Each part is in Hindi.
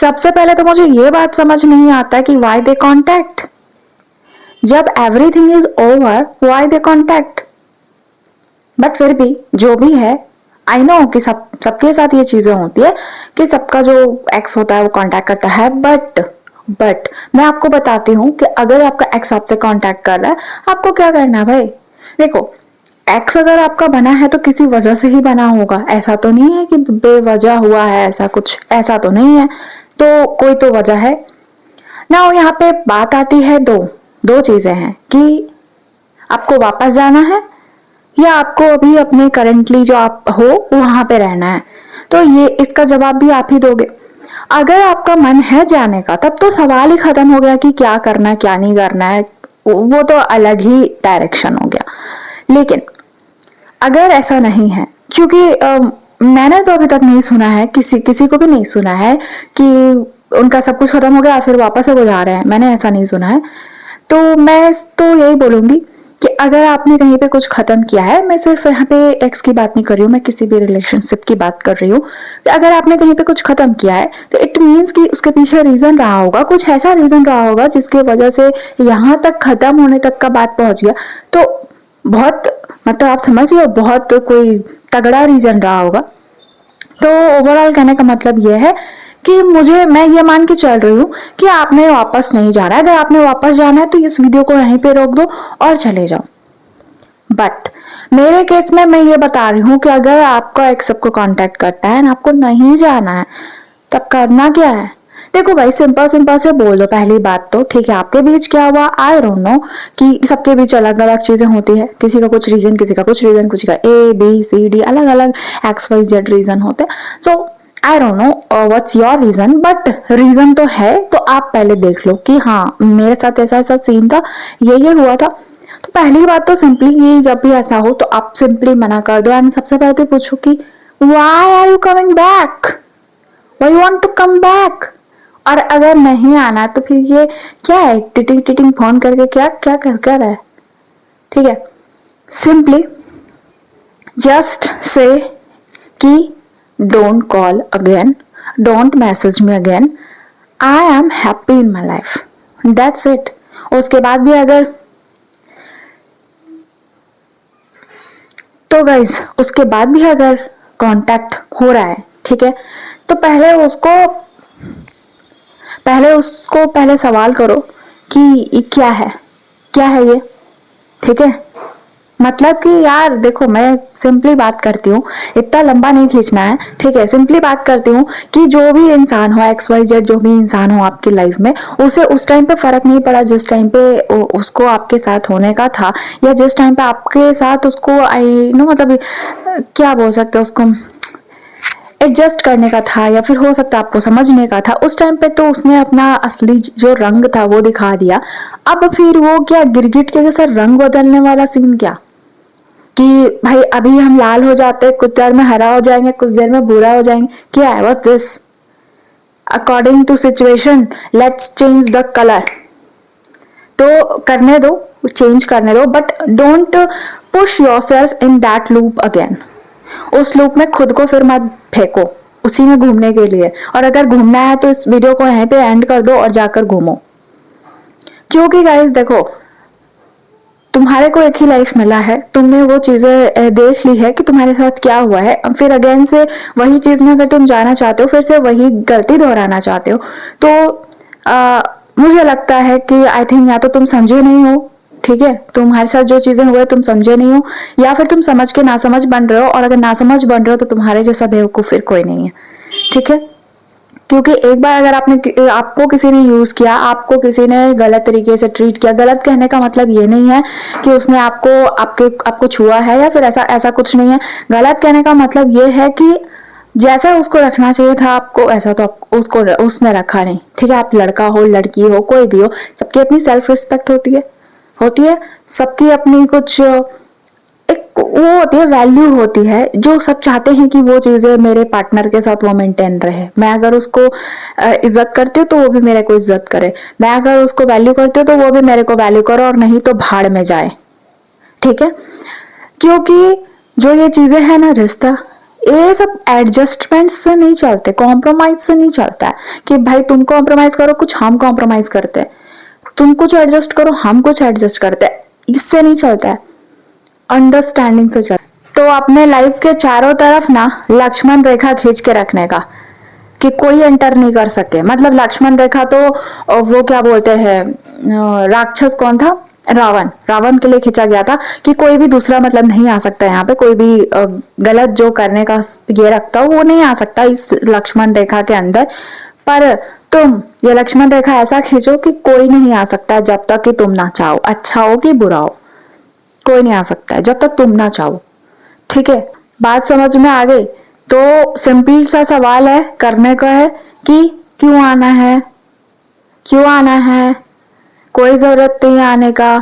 सबसे पहले तो मुझे ये बात समझ नहीं आता कि वाई दे कॉन्टैक्ट। जब everything is over why they contact. But फिर भी जो भी है, आई नो कि सबके साथ ये चीजें होती है कि सबका जो एक्स होता है वो कांटेक्ट करता है। बट मैं आपको बताती हूँ कि अगर आपका एक्स आपसे कांटेक्ट कर रहा है, आपको क्या करना है भाई। देखो, एक्स अगर आपका बना है तो किसी वजह से ही बना होगा, ऐसा तो नहीं है कि बेवजह हुआ है, ऐसा कुछ ऐसा तो नहीं है। तो कोई तो वजह है ना। यहाँ पे बात आती है दो दो चीजें हैं कि आपको वापस जाना है या आपको अभी अपने करंटली जो आप हो वहां पे रहना है। तो ये इसका जवाब भी आप ही दोगे। अगर आपका मन है जाने का, तब तो सवाल ही खत्म हो गया कि क्या करना है क्या नहीं करना है, वो तो अलग ही डायरेक्शन हो गया। लेकिन अगर ऐसा नहीं है, क्योंकि मैंने तो अभी तक नहीं सुना है, किसी को भी नहीं सुना है कि उनका सब कुछ खत्म हो गया फिर वापस से वो जा रहे हैं, मैंने ऐसा नहीं सुना है। तो मैं तो यही बोलूंगी कि अगर आपने कहीं पे कुछ खत्म किया है, मैं सिर्फ यहाँ पे एक्स की बात नहीं कर रही हूँ, मैं किसी भी रिलेशनशिप की बात कर रही हूँ। अगर आपने कहीं पे कुछ खत्म किया है तो इट मीन्स कि उसके पीछे रीजन रहा होगा, कुछ ऐसा रीजन रहा होगा जिसकी वजह से यहाँ तक खत्म होने तक का बात पहुंच गया। तो बहुत, मतलब आप समझ रहे हो, बहुत कोई तगड़ा रीजन रहा होगा। तो ओवरऑल कहने का मतलब यह है कि मैं ये मान के चल रही हूँ कि आपने वापस नहीं जाना है। अगर आपने वापस जाना है तो इस वीडियो को यहीं पे रोक दो और चले जाओ। बट मेरे केस में मैं ये बता रही हूँ कि अगर आपका एक सबको कांटेक्ट करता है ना, आपको नहीं जाना है, तब करना क्या है। देखो भाई, सिंपल सिंपल से बोल दो पहली बात तो, ठीक है। आपके बीच क्या हुआ आई डोंट नो, कि सबके बीच अलग अलग चीजें होती है, किसी का कुछ रीजन, किसी का कुछ रीजन, किसी का ABCD अलग अलग XYZ रीजन होते हैं। So I don't know what's your reason, but reason तो है। तो आप पहले देख लो कि हाँ मेरे साथ ऐसा ऐसा सीन था, ये हुआ था। तो पहली बात तो सिंपली ये, जब भी ऐसा हो तो आप सिंपली मना कर दो एंड सबसे पहले तो पूछो कि why are you coming back, why you want to come back. और अगर नहीं आना तो फिर ये क्या है, टिटिंग टिटिंग फोन करके क्या क्या कर रहा है। ठीक है, सिंपली जस्ट से कि don't call again, don't message me again, I am happy in my life, that's it. उसके बाद भी अगर तो गाइज, उसके बाद भी अगर कांटेक्ट हो रहा है, ठीक है, तो पहले सवाल करो कि ये क्या है ये। ठीक है, मतलब कि यार देखो, मैं सिंपली बात करती हूँ, इतना लंबा नहीं खींचना है। ठीक है, सिंपली बात करती हूँ कि जो भी इंसान हो, XYZ जो भी इंसान हो आपकी लाइफ में, उसे उस टाइम पे फर्क नहीं पड़ा जिस टाइम पे उसको आपके साथ होने का था, या जिस टाइम पे आपके साथ उसको आई नो, मतलब क्या बोल सकते हैं उसको, एडजस्ट करने का था, या फिर हो सकता है आपको समझने का था। उस टाइम पे तो उसने अपना असली जो रंग था वो दिखा दिया। अब फिर वो क्या गिरगिट के जैसा रंग बदलने वाला सीन क्या, कि भाई अभी हम लाल हो जाते हैं, कुछ देर में हरा हो जाएंगे, कुछ देर में भूरा हो जाएंगे, क्या है what this. According to situation let's change the colour. तो करने दो, चेंज करने दो, but don't push yourself in that loop again. उस लूप में खुद को फिर मत फेंको उसी में घूमने के लिए। और अगर घूमना है तो इस वीडियो को यहीं पे एंड कर दो और जाकर घूमो। क्योंकि गाइस देखो, तुम्हारे को एक ही लाइफ मिला है, तुमने वो चीजें देख ली है कि तुम्हारे साथ क्या हुआ है। फिर अगेन से वही चीज में अगर तुम जाना चाहते हो, फिर से वही गलती दोहराना चाहते हो, तो मुझे लगता है कि आई थिंक या तो तुम समझे नहीं हो, ठीक है, तुम्हारे साथ जो चीजें हुए तुम समझे नहीं हो, या फिर तुम समझ के नासमझ बन रहे हो। और अगर नासमझ बन रहे हो तो तुम्हारे जैसा बेवकूफ फिर कोई नहीं है। ठीक है, क्योंकि एक बार अगर आपको किसी ने यूज किया, आपको किसी ने गलत तरीके से ट्रीट किया, गलत कहने का मतलब ये नहीं है कि उसने आपको छुआ है या फिर ऐसा ऐसा कुछ नहीं है। गलत कहने का मतलब ये है कि जैसा उसको रखना चाहिए था आपको, ऐसा तो उसको उसने रखा नहीं। ठीक है, आप लड़का हो लड़की हो कोई भी हो, सबकी अपनी सेल्फ रिस्पेक्ट होती है, सबकी अपनी कुछ एक वो होती है, वैल्यू होती है, जो सब चाहते हैं कि वो चीजें मेरे पार्टनर के साथ वो मेंटेन रहे। मैं अगर उसको इज्जत करती हूँ तो वो भी मेरे को इज्जत करे, मैं अगर उसको वैल्यू करती हूँ तो वो भी मेरे को वैल्यू करे, और नहीं तो भाड़ में जाए। ठीक है, क्योंकि जो ये चीजें हैं ना, रिश्ता ये सब एडजस्टमेंट से नहीं चलते, कॉम्प्रोमाइज से नहीं चलता है कि भाई तुम कॉम्प्रोमाइज करो कुछ, हम कॉम्प्रोमाइज करते हैं, तुम कुछ एडजस्ट करो हम कुछ एडजस्ट करते हैं, इससे नहीं चलता है, अंडरस्टैंडिंग से चलता है। तो अपने लाइफ के चारों तरफ ना लक्ष्मण रेखा खींच के रखने का कि कोई एंटर नहीं कर सके। मतलब लक्ष्मण रेखा तो वो क्या बोलते हैं, राक्षस कौन था, रावण, रावण के लिए खींचा गया था कि कोई भी दूसरा मतलब नहीं आ सकता यहाँ पे, कोई भी गलत जो करने का ये रखता हो वो नहीं आ सकता इस लक्ष्मण रेखा के अंदर। पर तुम ये लक्ष्मण रेखा ऐसा खींचो कि कोई नहीं आ सकता जब तक कि तुम ना चाहो, अच्छा हो कि बुरा हो, कोई नहीं आ सकता है जब तक तुम ना चाहो। ठीक है, बात समझ में आ गई? तो सिंपल सा सवाल है करने का है कि क्यों आना है, क्यों आना है, कोई जरूरत नहीं आने का,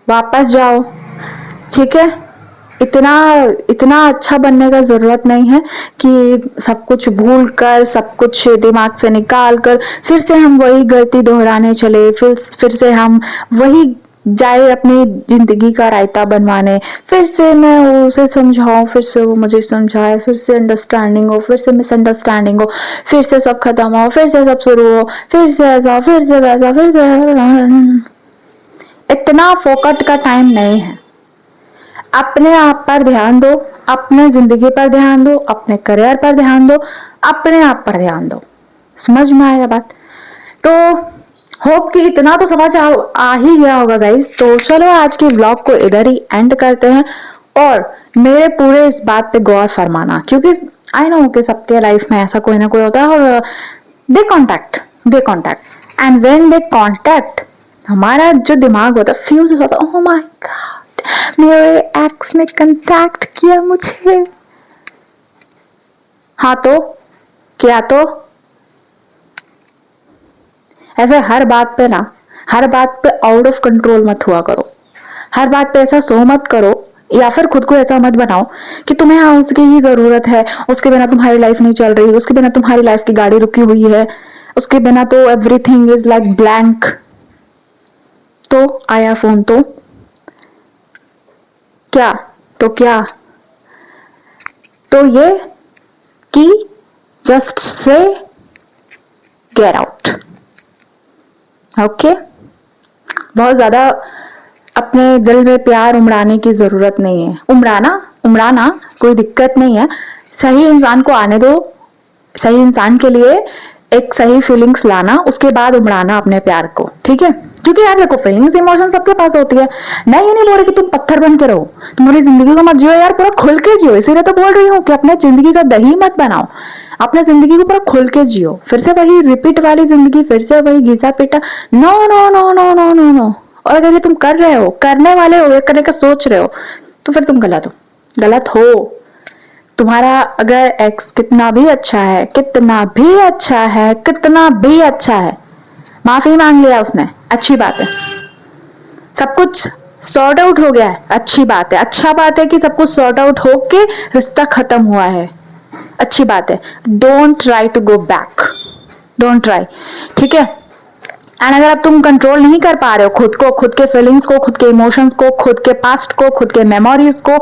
वापस जाओ। ठीक है, इतना इतना अच्छा बनने का जरूरत नहीं है कि सब कुछ भूल कर, सब कुछ दिमाग से निकाल कर फिर से हम वही गलती दोहराने चले, फिर से हम वही जाए अपनी जिंदगी का रायता बनवाने, फिर से मैं उसे समझाऊं, फिर से वो मुझे समझाए, फिर से अंडरस्टैंडिंग हो, फिर से मिसअंडरस्टैंडिंग हो, फिर से सब खत्म हो, फिर से सब शुरू हो, फिर से ऐसा, फिर से वैसा, फिर से। इतना फोकट का टाइम नहीं है। अपने आप पर ध्यान दो, अपने जिंदगी पर ध्यान दो, अपने करियर पर ध्यान दो, अपने आप पर ध्यान दो। समझ में आया बात? तो होप कि इतना तो समझ आ ही गया होगा गाइस। तो चलो आज के व्लॉग को इधर ही एंड करते हैं और मेरे पूरे इस बात पे गौर फरमाना, क्योंकि आई नो कि सबके लाइफ में ऐसा कोई ना कोई होता है और they contact and when they contact हमारा जो दिमाग होता है फ्यूज होता है, ओह माय गॉड मेरे एक्स ने कांटेक्ट किया मुझे। हाँ तो क्या, तो ऐसे हर बात पे ना, हर बात पे आउट ऑफ कंट्रोल मत हुआ करो, हर बात पे ऐसा सो मत करो या फिर खुद को ऐसा मत बनाओ कि तुम्हें हाँ उसकी ही जरूरत है, उसके बिना तुम्हारी लाइफ नहीं चल रही, उसके बिना तुम्हारी लाइफ की गाड़ी रुकी हुई है, उसके बिना तो एवरीथिंग इज लाइक ब्लैंक। तो आया फोन तो क्या, तो क्या, तो ये कि just say get out. Okay, बहुत ज्यादा अपने दिल में प्यार उमड़ाने की जरूरत नहीं है। उमड़ाना उमड़ाना कोई दिक्कत नहीं है, सही इंसान को आने दो, सही इंसान के लिए एक सही फीलिंग्स लाना, उसके बाद उमड़ाना अपने प्यार को। ठीक है, क्योंकि यार देखो फीलिंग्स इमोशन सबके पास होती है। मैं ये नहीं बोल रही कि तुम पत्थर बन के रहो, तुम्हारी जिंदगी को मत जियो यार, पूरा खुल के जियो। इसीलिए तो बोल रही हूँ कि अपने जिंदगी का दही मत बनाओ, अपने जिंदगी को पूरा खुल के जियो। फिर से वही रिपीट वाली जिंदगी, फिर से वही घिसा पिटा, no no no no no no no. और अगर ये तुम कर रहे हो, करने वाले हो, ये करने का सोच रहे हो, तो फिर तुम गलत हो, गलत हो। तुम्हारा अगर एक्स कितना भी अच्छा है, कितना भी अच्छा है, कितना भी अच्छा है, माफी मांग लिया उसने, अच्छी बात है, सब कुछ सॉर्ट आउट हो गया है, अच्छी बात है। अच्छा बात है कि सब कुछ सॉर्ट आउट हो के रिश्ता खत्म हुआ है, अच्छी बात है। Don't try to go back, don't try. ठीक है, एंड अगर अब तुम कंट्रोल नहीं कर पा रहे हो खुद को, खुद के फीलिंग्स को, खुद के इमोशंस को, खुद के पास्ट को, खुद के मेमोरीज को,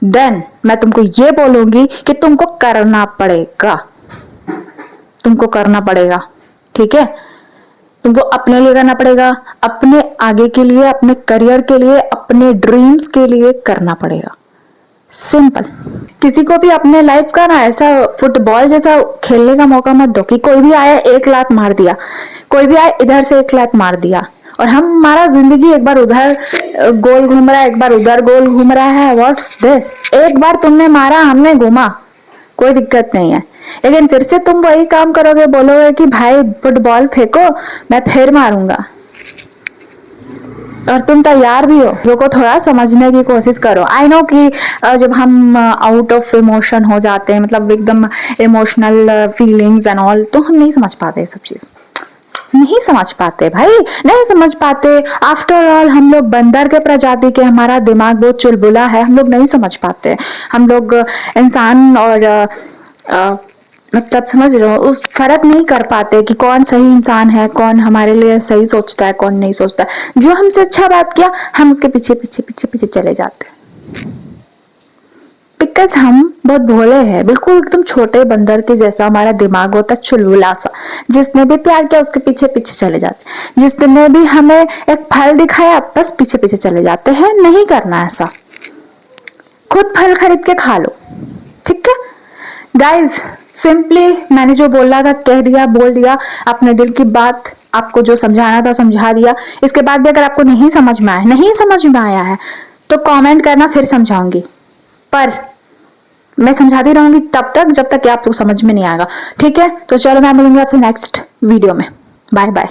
देन मैं तुमको ये बोलूंगी कि तुमको करना पड़ेगा, तुमको करना पड़ेगा। ठीक है, तुमको अपने लिए करना पड़ेगा, अपने आगे के लिए, अपने करियर के लिए, अपने ड्रीम्स के लिए करना पड़ेगा। सिंपल। किसी को भी अपने लाइफ का ना ऐसा फुटबॉल जैसा खेलने का मौका मत दो कि कोई भी आया एक लात मार दिया, कोई भी आया इधर से एक लात मार दिया और हमारा जिंदगी एक बार उधर गोल घूम रहा है, एक बार उधर गोल घूम रहा है। What's this? एक बार तुमने मारा, हमने घूमा, कोई दिक्कत नहीं है। लेकिन फिर से तुम वही काम करोगे, बोलोगे कि भाई फुटबॉल फेंको मैं फिर मारूंगा, और तुम तैयार भी हो, जो को थोड़ा समझने की कोशिश करो। आई नो कि जब हम आउट ऑफ इमोशन हो जाते हैं, मतलब एकदम इमोशनल फीलिंग्स एंड ऑल, तो हम नहीं समझ पाते सब चीज, नहीं समझ पाते भाई, नहीं समझ पाते। आफ्टर ऑल हम लोग बंदर के प्रजाति के, हमारा दिमाग बहुत चुलबुला है, हम लोग नहीं समझ पाते। हम लोग इंसान और मतलब समझ लो उस फर्क नहीं कर पाते कि कौन सही इंसान है, कौन हमारे लिए सही सोचता है, कौन नहीं सोचता है। जो हमसे अच्छा बात किया हम उसके पीछे पीछे पीछे पीछे चले जाते हैं। बिकॉज हम बहुत भोले हैं, बिल्कुल एकदम छोटे बंदर के जैसा हमारा दिमाग होता है, चुलबुला सा। जिसने भी प्यार किया उसके पीछे पीछे चले जाते, जिसने भी हमें एक फल दिखाया बस पीछे पीछे चले जाते हैं। नहीं करना ऐसा, खुद फल खरीद के खा लो, ठीक है गाइज। सिंपली मैंने जो बोला था कह दिया, बोल दिया, अपने दिल की बात, आपको जो समझाना था समझा दिया। इसके बाद भी अगर आपको नहीं समझ में आया है तो कमेंट करना, फिर समझाऊंगी। पर मैं समझाती रहूंगी तब तक जब तक कि आपको समझ में नहीं आएगा, ठीक है। तो चलो मैं मिलूंगी आपसे नेक्स्ट वीडियो में। Bye bye.